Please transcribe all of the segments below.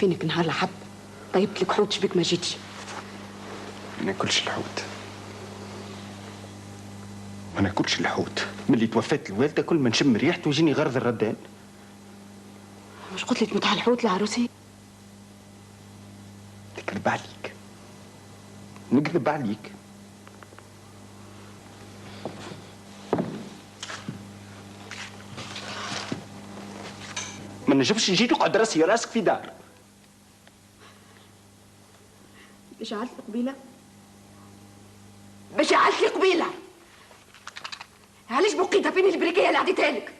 فينك نهار الحب طيبت لك حوت شبيك ما جيتش. ما ناكلش الحوت، ما ناكلش الحوت. ملي توفات الوالده كل ما نشم ريحته يجيني غرض الردان. مش قلت لك متاع الحوت لعروسي؟ نكذب عليك، نكذب عليك. ما نجمش نجي تقعد راسي راسك في دار. باش عالت قبيله، باش عالت لي قبيله. علاش بقيتها فين البريكيه اللي عديتها لك؟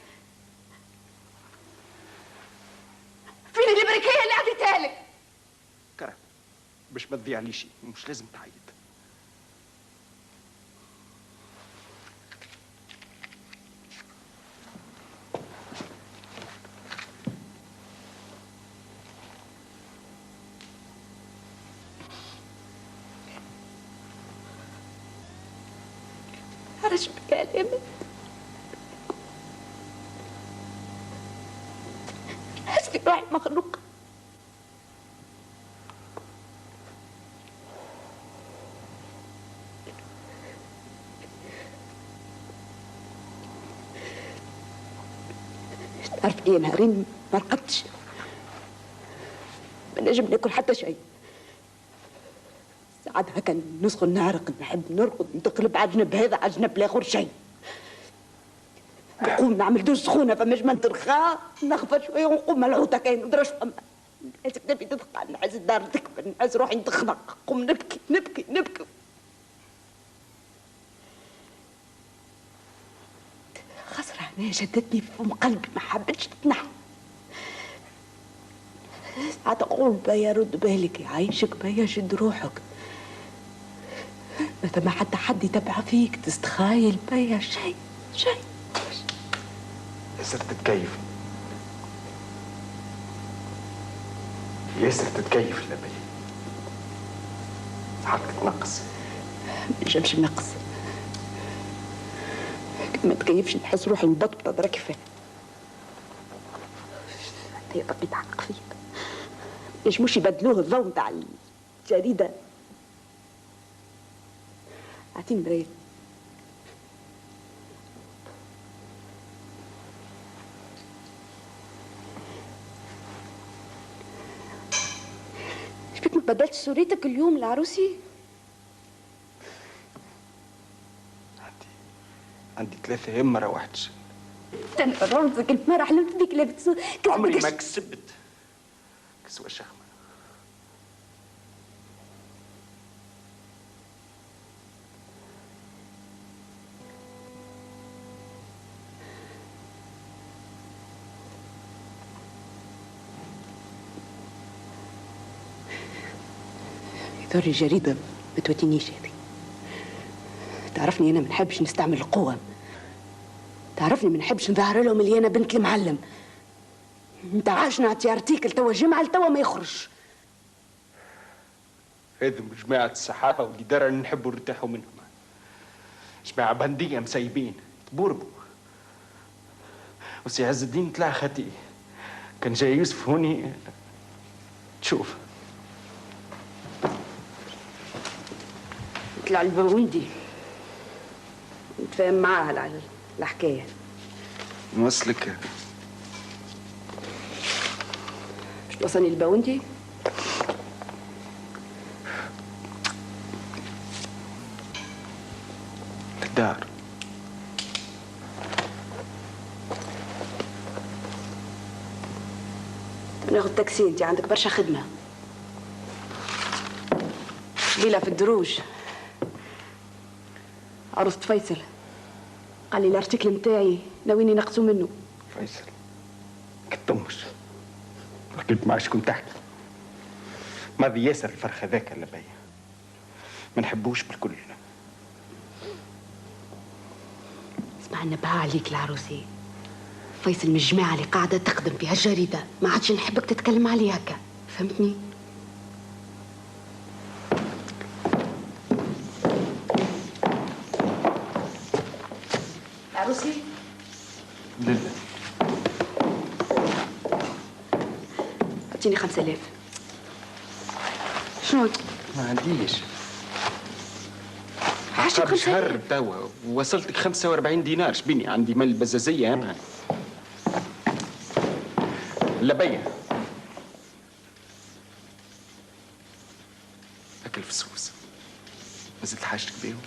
فين البريكيه اللي عديتها لك؟ كره باش ما تضيعليش، مش لازم تعيط. علاش بكلامك؟ حسبي روحي مخلوقة. تعرف ايه، نهارين ما رقدتش، ما نجم ناكل حتى شيء. ساعتها كان نسخن نعرق، نحب نرقد نتقلب على جنب هذا على جنب الاخر شيء. نقوم نعمل دوش سخونه فما جمال ترخاء، نخفى شويه ونقوم ملعوطه كاين ندرش فما. نحس كتفي تثقل، نحس الدار تكبر، نحس روحي نتخنق، نقوم نبكي نبكي نبكي. خسرة أنا شدتني في فم قلبي، ما حبيتش تتنحى. ساعات أقول بيا رد بالك، يعيشك بيا شد روحك. ما ثم حتى حد يتبع فيك، تستخايل بيا شيء. ياسر تتكيف، ياسر تتكيف اللبي. حقك تنقص. ما نجمش نقص، ما تكيفش نحس روحي مبطبطة درا كيفاه. حتى يا ربي تعلق فيك. ليش مش يبدلوه الضوء نتاع الجريدة؟ اعطيني مراية. شبيك ما بدلتش صورتك اليوم لعروسي؟ عندي 3 أيام ما روحتش. انا رمزك المرة حلمت بيك لابس عمري ما كسبت كسوة شخمة. دار الجريدة ما توتينيش هذه. تعرفني أنا ما نحبش نستعمل القوة، تعرفني ما نحبش نظهر لهم اللي أنا بنت المعلم. أنت عاش نعطي ارتيكل توا جمعة لتوا ما يخرج. هذم جماعة الصحافة والإدارة اللي نحبوا نرتاحوا منهم. جماعة بندية مسيبين تبوربوا. وسي عز الدين طلع خطي، كان جاي يوسف هوني تشوف. طلع البوندي نتفاهم معاه على الحكاية. نوصلك. مش توصلني البوندي؟ الدار. ناخذ تاكسي، انت عندك برشا خدمة. ليلة في الدروج عروسة فيصل قال لي الارتيكل نتاعي ناويين ينقصوا منه. فيصل كتمش، حكيت مع شكون تحكي. ماضي ياسر الفرخ هذاك اللي بيا ما نحبوش بالكل. اسمع نبهها عليك العروسي، فيصل من الجماعة اللي قاعدة تخدم في هالجريدة، ما عادش نحبك تتكلم عليه هكا، فهمتني؟ عروسي؟ لله. اعطيني 5000. شنو؟ ما عنديش. عشرة قبل خمسة شهر توا وصلتك 45 دينار. شبيني عندي مال بزازية أنا. لبية أكل فسوس ما زلت حاجتك بيهم.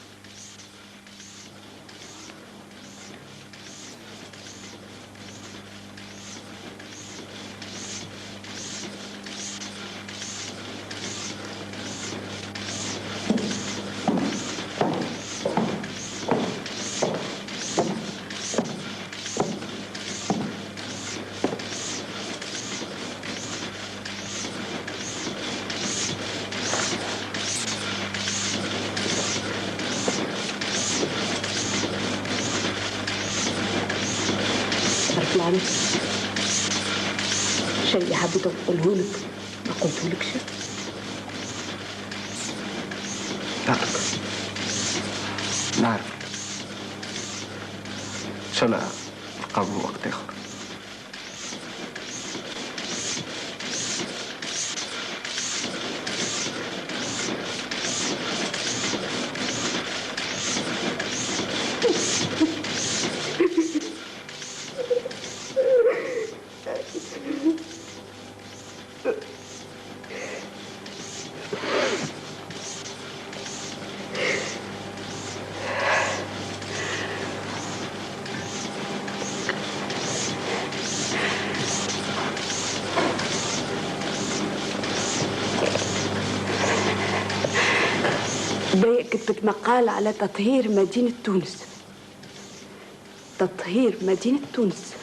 العريس شيء حبيت أقوله لك ما قلته لكش. نعرف إن شاء الله نقابل وقت آخر. كتبت مقال على تطهير مدينة تونس. تطهير مدينة تونس.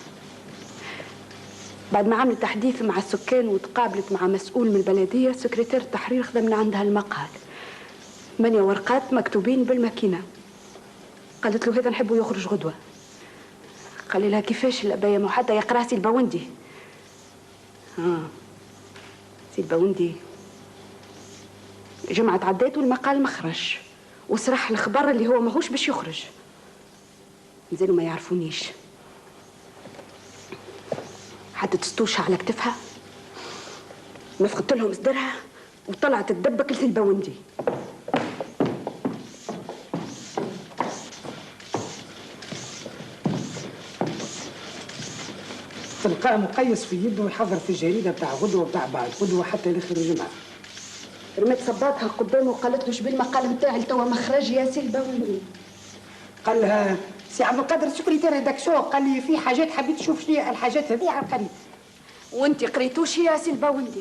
بعد ما عملت تحديث مع السكان وتقابلت مع مسؤول من البلدية، سكرتير التحرير خذ من عندها المقال 8 ورقات مكتوبين بالماكينة. قالت له هذا نحبه يخرج غدوة. قال لها كيفاش الأباية مو حتى يقرأ سي البوندي. سي البوندي جمعة عدات والمقال مخرج وصرح الخبر اللي هو ماهوش باش يخرج. مازالوا ما يعرفونيش. حطت ستوشة على كتفها، نفخت لهم صدرها وطلعت تدبك لسي البوندي. تلقاه مقيس في يده ويحضر في الجريده بتاع غدوه بتاع بعد غدوه حتى لاخر الجمعه. رميت صباطها قدامه وقالت له شبي المقال بتاعي لتوا مخرج يا سي البوندي. قال لها سي عبد القادر السكرتير هذاك شو؟ قال لي في حاجات حبيت تشوف شنو الحاجات هذه على القريب. وانت قريتوش يا سي البوندي؟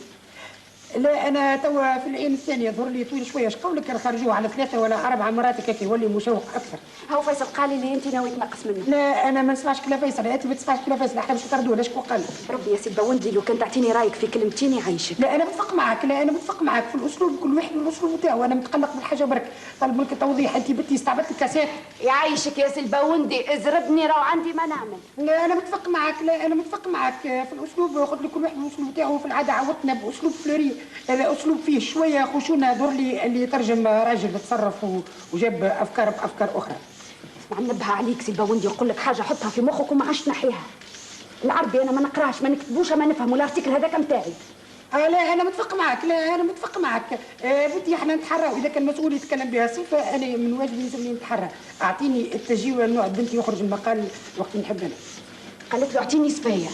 لا انا توا في العين الثانيه ظهر لي طويل شويه. اش قولك نخرجوه على 3 ولا 4 مرات هكا يولي مشوق اكثر. هاو فيصل قال لي انت ناوي تنقص منه. لا انا ما نسمعش كلا فيصل. انت ما تسمعش كلا فيصل. احنا باش نطردوه. لا شكون قال؟ ربي يا سي البوندي لو كان تعطيني رايك في كلمتين يعيشك. لا انا متفق معك. لا انا متفق معك في الاسلوب. كل واحد والاسلوب تاعو. انا متقلق بالحاجه برك. طلب منك التوضيح. انت بنتي استعبدت الكاسات. يعيشك يا سي البوندي ازربني راو عندي ما نعمل. لا انا متفق معك. لا انا متفق معك في الاسلوب. خذ لي كل واحد الاسلوب تاعو. في العاده عودتنا باسلوب فلوري. هذا اسلوب فيه شويه خشونه. دور لي اللي يترجم راجل تصرف وجاب افكار بافكار اخرى. اسمع ننبه عليك سي البوندي يقول لك حاجه حطها في مخك وما عادش تنحيها. العربي انا ما نقراش ما نكتبوش ما نفهم والارتيكل هذاك نتاعي. لا انا متفق معك. لا انا متفق معك. بنتي احنا نتحرى. اذا كان مسؤول يتكلم بها صفه انا من واجبي لازمني نتحرى. اعطيني التجي والنوع بنتي يخرج المقال وقت نحب انا. قالت له اعطيني صفايه.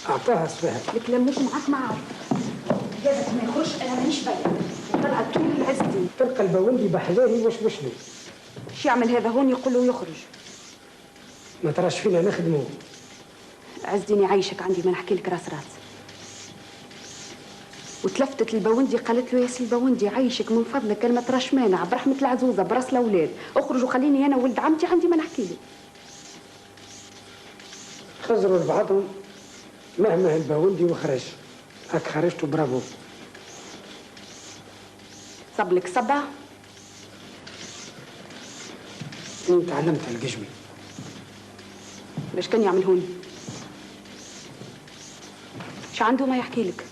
اعطاها صفاها. الكلام مش معاك ما عارف. جازت ما يخرجش انا مانيش باينه. طلعت طول العزتي. تلقى البوندي بحذاري وش له. شو يعمل هذا هون يقول له يخرج. ما تراش فينا نخدمه. عزني عايشك عندي ما نحكي لك راس. وتلفتت البوندي قالت له يا سي البوندي عايشك من فضلك انا ما تراش مانع برحمه العزوزه براس الاولاد اخرج وخليني انا ولد عمتي عندي ما نحكي لي. خزروا لبعضهم مهما البوندي وخرج. هاك خرجت برافو. صب لك صبا. انت تعلمت القجمي. باش كان يعمل هوني؟ شو عنده ما يحكي لك؟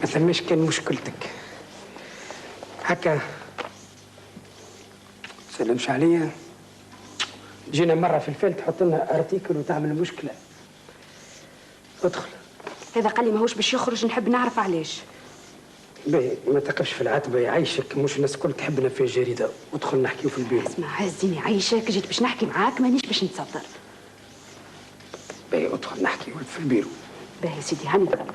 ما ثماش كان مشكلتك. هكا سلمش عليا. جينا مرة في الفيل تحط لنا ارتيكل وتعمل مشكلة. ادخل. هذا قال لي ماهوش باش يخرج، نحب نعرف علاش. باهي ما تقفش في العتبه يعيشك، مش الناس الكل تحبنا في الجريده، ودخل نحكيو في البيت. اسمع عزيني عايشك، جيت باش نحكي معاك مانيش باش نتصدر. باهي ادخل نحكيو في البيرو. باهي سيدي هاني دخلت.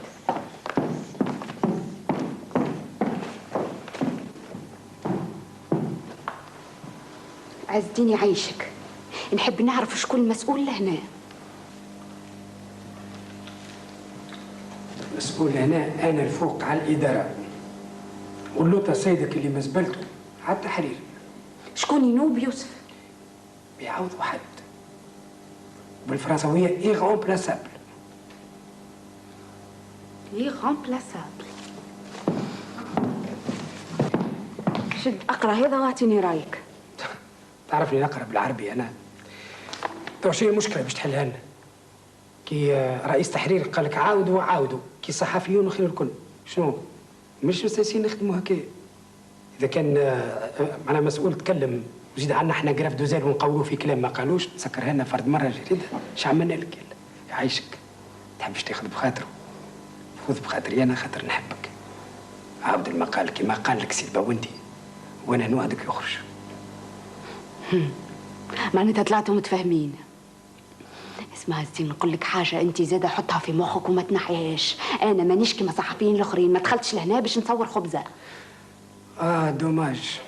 عز الدين يعيشك، نحب نعرف شكون المسؤول لهنا. مسؤول هنا انا الفوق على الاداره، واللوطه سيدك اللي ما زبلته حتى حرير. شكون ينوب يوسف؟ بيعوض واحد بالفرنسويه ايغومبلاسابل. ايغومبلاسابل. شد اقرا هذا واعطيني رايك. تعرفني نقرا بالعربي انا. تو شنو المشكله باش تحلها لنا؟ كي رئيس تحرير قال لك عاودوا عاودوا، كي صحفيون خير الكل، شنو؟ مش مستانسين نخدموا هكا. اذا كان معنا مسؤول تكلم وزيد عنا احنا قراف دوزال ونقولوا في كلام ما قالوش، تسكرها لنا فرد مره جديده، اش عملنا لك؟ يعيشك تحبش تاخذ بخاطره، خذ بخاطري انا خاطر نحبك. عاود المقال كما قال لك سي الباوندي، وانا نوعدك يخرج. معناتها طلعتوا متفاهمين. اسمع زين نقول لك حاجه، انت زاده حطها في مخك وما تنحيهاش. انا مانيش كيما صحفيين الاخرين، ما دخلتش لهنا باش نصور خبزه. دوماج.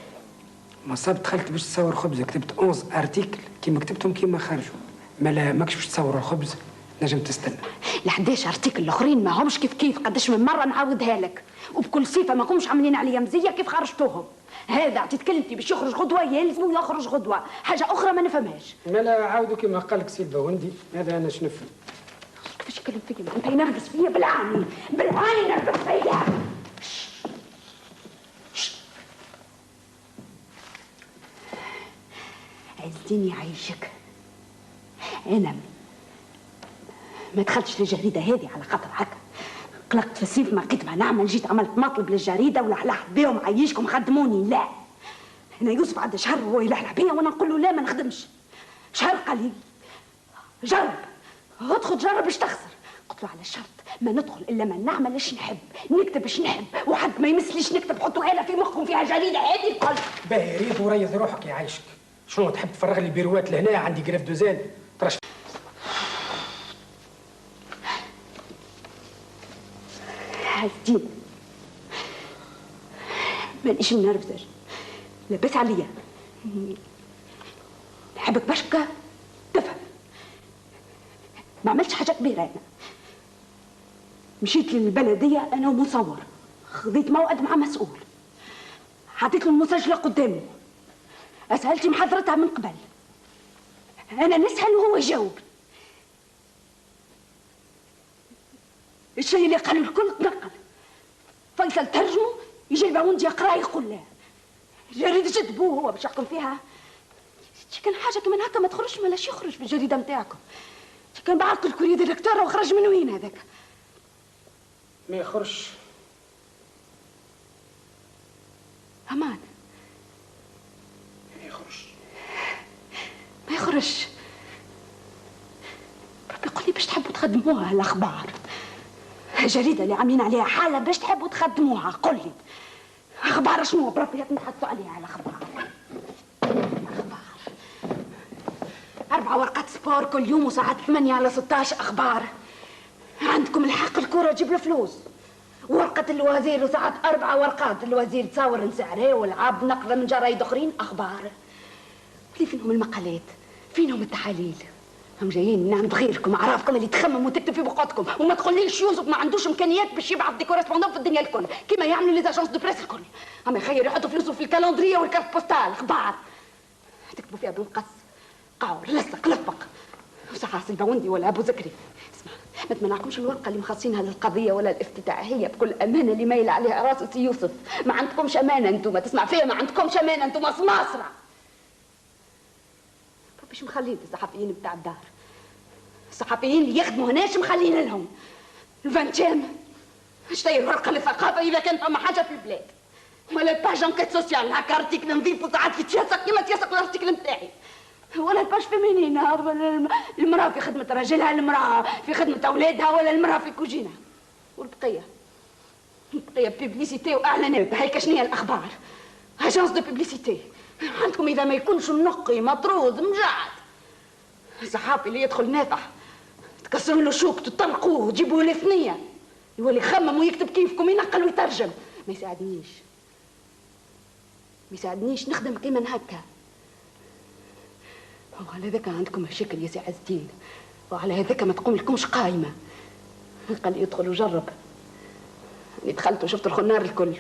ما صاب دخلت باش تصور خبزه، كتبت 11 ارتيكل كيما كتبتهم كيما خرجوا. ماكش باش تصور الخبز، نجم تستنى. ال11 ارتيكل الاخرين ما همش كيف قداش من مره نعاودها لك، وبكل صفه ما كومش عاملين عليا مزيه كيف خرجتوهم. هذا عطيت كلمتي باش يخرج غدوه يلزموا يخرج غدوه، حاجه اخرى ما نفهمهاش. مالا عاودوا كيما قال لك سي الباوندي، هذا انا شنفهم. كيفاش يتكلم فيا؟ انت ينرفز فيا بالعاني بالعاني، ينرفز فيا. عزيني يعيشك، انا ما دخلتش للجريده هذه على خاطر هكا. قلقت في الصيف ما لقيت ما نعمل، جيت عملت مطلب للجريده ولحلحت بيهم عيشكم خدموني. لا، انا يوسف عندي شهر وهو يلحلح بيا وانا نقول له لا ما نخدمش. شهر قال لي جرب، ادخل جرب باش تخسر. قلت له على شرط ما ندخل الا ما نعمل اش نحب، نكتب اش نحب، وحد ما يمسليش نكتب. حطوا هاله في مخكم فيها جريده هذه الكل. باهي ريض وريض روحك يعيشك. شنو تحب تفرغ لي بيروات لهنا؟ عندي قراف دوزان ترش. عزيزين مانيش منرفزه، لاباس عليا، نحبك برشا تفهم. ما عملتش حاجه كبيره. انا مشيت للبلديه انا ومصور، خذيت موعد مع مسؤول، حطيت له المسجله قدامه، اسئلتي محضرتها من قبل، انا نسال وهو يجاوب. الشيء اللي قالوا الكل تنقل. فيصل ترجمه، يجي الباوندي يقرا يقول لا. جريدة جد بوه هو باش يحكم فيها. كان حاجه كمان هكا ما تخرجش، مالاش يخرج في الجريده نتاعكم. كان بعث الكورية ديريكتور وخرج من وين هذاك؟ ما يخرجش. امان ما يخرجش. ما يخرجش. ربي يقول لي باش تحبوا تخدموها الاخبار. الجريده اللي عاملين عليها حاله باش تحبوا تخدموها. قل لي اخبار شنو بربي نحطوا عليها الاخبار؟ اخبار 4 ورقات سبور كل يوم وساعات 8 على 16 اخبار. عندكم الحق الكره تجيب الفلوس. ورقة الوزير وساعات 4 ورقات الوزير تصور نسعرها والعاب نقرا من جرايد اخرين اخبار. ولي فينهم المقالات؟ فينهم التحاليل؟ هم جايين من عند غيركم اعرافكم اللي تخمم وتكتب في بقعتكم، وما تقوليش يوسف ما عندوش امكانيات باش يبعث دي كوريسبوندون في الدنيا الكل كيما يعملوا لي زاجونس دو بريس الكل. اما يخير يحطوا فلوسهم في الكالندريه والكارت بوستال اخبار تكتبوا فيها بالمقص قاور لصق لفق وساعة الباوندي ولا ابو زكري. اسمع ما تمنعكمش الورقه اللي مخصينها للقضيه ولا الافتتاحيه بكل امانه اللي مايل عليها راسه سي يوسف. ما عندكمش امانه انتم، تسمع فيها ما عندكمش امانه انتم مصماصره. باش مخلين الصحفيين بتاع الدار، الصحفيين اللي يخدموا هناش مخلين لهم الفانتيام. اشتري الورقه للثقافه اذا كان فما حاجه في البلاد، ولا الباج انكيت سوسيال هكا ارتيكل نظيف وساعات يتيسق كيما تيسق الارتيكل نتاعي، ولا الباج فيمينين المراه في خدمه راجلها، المراه في خدمه اولادها، ولا المراه في كوجينه. والبقيه بيبليسيتي واعلانات. هيك شنو هي الاخبار؟ اجانس دو بيبليسيتي عندكم. اذا ما يكونش منقي مطرود مجعد، الصحافي اللي يدخل نافح تكسروا له شوك، تطلقوه وتجيبوه لثنيه يولي يخمم ويكتب كيفكم، ينقل ويترجم. ما يساعدنيش نخدم كيما هكا. وعلى ذاك عندكم مشاكل يا سي عز الدين، وعلى هذاك ما تقوم لكمش قايمه. قال لي ادخل وجرب. أنا دخلت وشفت الخنار الكل.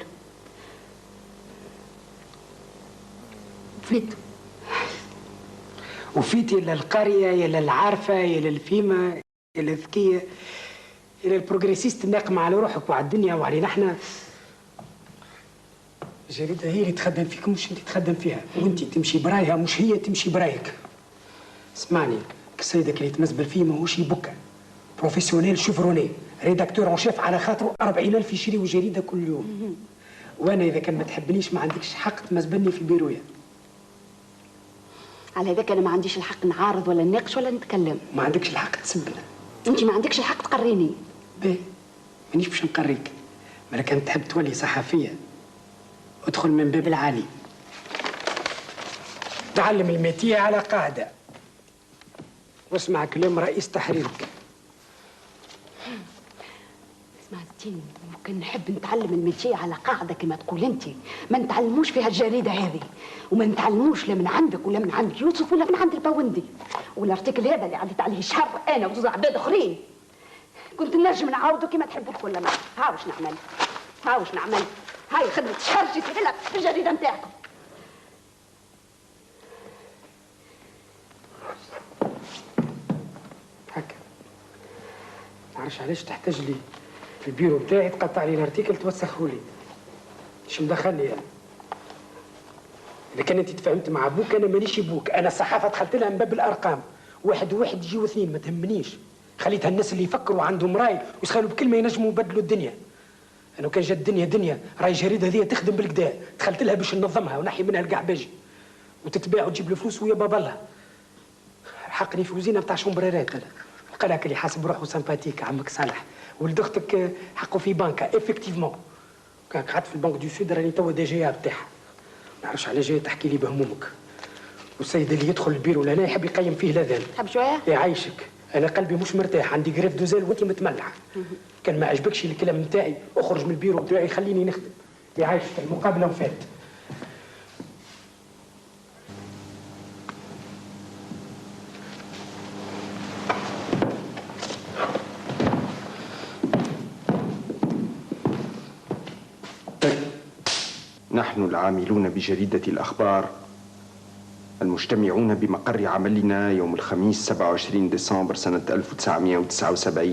وفيت يا القاريه يا العارفه يا الفيمه يا الذكيه يا البروغريسيست الناقم على روحك وعلى الدنيا وعلينا احنا. الجريده هي اللي تخدم فيك مش انت تخدم فيها، وانت تمشي برايها مش هي تمشي برايك. اسمعني، السيدك اللي يتمزبل فيه ماهوش يبكى، بروفيسيونيل شوفروني، ريداكتور اون شيف على خاطره 40,000 يشريوا جريده كل يوم. وانا اذا كان ما تحبنيش ما عندكش حق تمزبلني في بيرويا. على هذاك انا ما عنديش الحق نعارض ولا نناقش ولا نتكلم. ما عندكش الحق تسبنا. انت ما عندكش الحق تقريني. باهي، مانيش باش نقريك. ما كان تحب تولي صحفيه ادخل من باب العالي، تعلم الميتيه على قاعده واسمع كلام رئيس تحريرك. اسمع الدين، ممكن نحب نتعلم الميتيه على قاعده كما تقول انت، ما نتعلموش فيها الجريده هذه، وما نتعلموش لا من عندك ولا من عند يوسف ولا من عند البوندي. والارتيكل هذا اللي عديت عليه شهر انا وزوز عباد اخرين كنت نجم نعاودو كما تحبوا كل ما. ها واش نعمل؟ هاي خدمه شهر جيت لها في الجريده نتاعكم. هكا معرفش علاش تحتاج لي في البيرو بتاعي تقطع لي الارتيكل توسخه لي. ايش مدخلني انا؟ اذا كان انت تفاهمت مع ابوك انا مانيش ابوك، انا الصحافه دخلت لها من باب الارقام، واحد وواحد يجيو اثنين، ما تهمنيش. خليتها الناس اللي يفكروا عندهم راي ويسخلوا بكلمه ينجموا يبدلوا الدنيا. انا كان جات الدنيا دنيا راي الجريده هذه تخدم بالكدا، دخلت لها باش ننظمها ونحي منها القعباجي وتتباع وتجيب الفلوس ويا بابا الله. حقني في وزينه بتاع شومبريرات انا. القلاك اللي حاسب روحه سامباتيك عمك صالح، ولد اختك حقه في بنكه افكتيفمون. كان قعدت في البنك دو سود راني توا دي جي بتاعها. ما نعرفش على جاي تحكي لي بهمومك. والسيد اللي يدخل البيرو لهنا يحب يقيم فيه الاذان. تحب شويه؟ يعيشك، انا قلبي مش مرتاح، عندي جريف دوزيل وانت متملعه. كان ما عجبكش الكلام نتاعي اخرج من البيرو بتاعي خليني نخدم. يعيشك، المقابله وفات. نحن العاملون بجريدة الأخبار المجتمعون بمقر عملنا يوم الخميس 27 ديسمبر سنة 1979